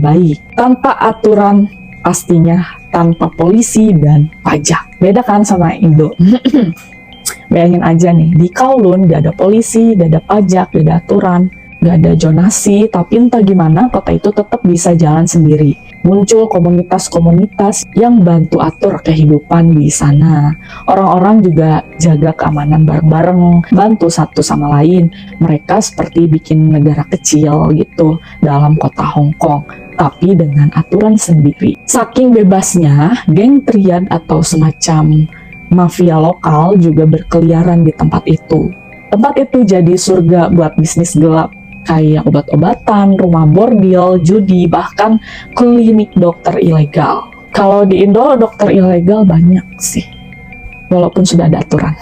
baik, tanpa aturan pastinya, tanpa polisi dan pajak. Beda kan sama Indo. Bayangin aja nih, di Kowloon gak ada polisi, gak ada pajak, gak ada aturan, gak ada zonasi, tapi entah gimana kota itu tetap bisa jalan sendiri. Muncul komunitas-komunitas yang bantu atur kehidupan di sana. Orang-orang juga jaga keamanan bareng-bareng, bantu satu sama lain. Mereka seperti bikin negara kecil gitu dalam kota Hong Kong, tapi dengan aturan sendiri. Saking bebasnya, geng triad atau semacam mafia lokal juga berkeliaran di tempat itu. Tempat itu jadi surga buat bisnis gelap, kayak obat-obatan, rumah bordil, judi, bahkan klinik dokter ilegal. Kalau di Indo, dokter ilegal banyak sih, walaupun sudah ada aturan.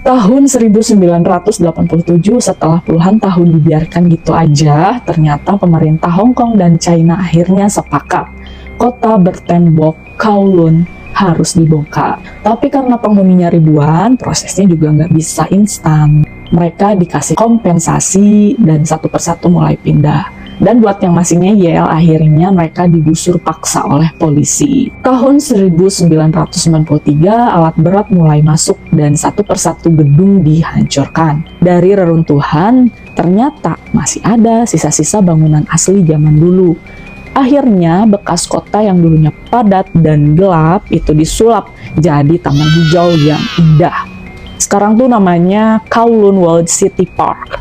Tahun 1987, setelah puluhan tahun dibiarkan gitu aja, ternyata pemerintah Hong Kong dan China akhirnya sepakat. Kota bertembok Kowloon harus dibongkar. Tapi karena penghuninya ribuan, prosesnya juga nggak bisa instan. Mereka dikasih kompensasi dan satu persatu mulai pindah. Dan buat yang masih ngeyel, akhirnya mereka digusur paksa oleh polisi. Tahun 1993, alat berat mulai masuk dan satu persatu gedung dihancurkan. Dari reruntuhan, ternyata masih ada sisa-sisa bangunan asli zaman dulu. Akhirnya, bekas kota yang dulunya padat dan gelap itu disulap jadi taman hijau yang indah. Sekarang tuh namanya Kowloon World City Park.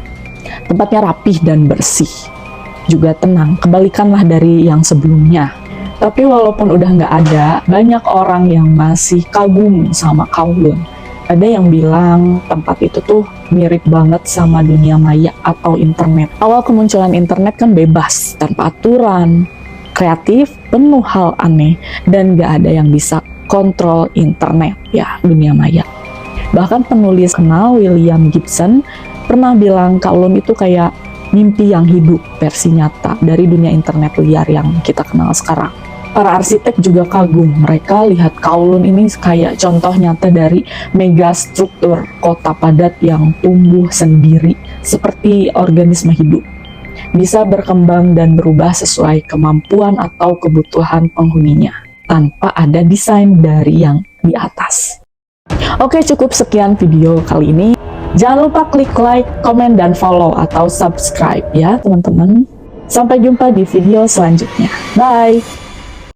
Tempatnya rapih dan bersih. Juga tenang, kebalikanlah dari yang sebelumnya. Tapi walaupun udah nggak ada, banyak orang yang masih kagum sama Kowloon. Ada yang bilang tempat itu tuh mirip banget sama dunia maya atau internet. Awal kemunculan internet kan bebas, tanpa aturan, kreatif, penuh hal aneh, dan gak ada yang bisa kontrol internet, ya, dunia maya. Bahkan penulis kenal William Gibson pernah bilang Kowloon itu kayak mimpi yang hidup, versi nyata dari dunia internet liar yang kita kenal sekarang. Para arsitek juga kagum, mereka lihat Kowloon ini kayak contoh nyata dari megastruktur kota padat yang tumbuh sendiri, seperti organisme hidup. Bisa berkembang dan berubah sesuai kemampuan atau kebutuhan penghuninya, tanpa ada desain dari yang di atas. Oke, cukup sekian video kali ini. Jangan lupa klik like, komen, dan follow atau subscribe ya teman-teman. Sampai jumpa di video selanjutnya. Bye!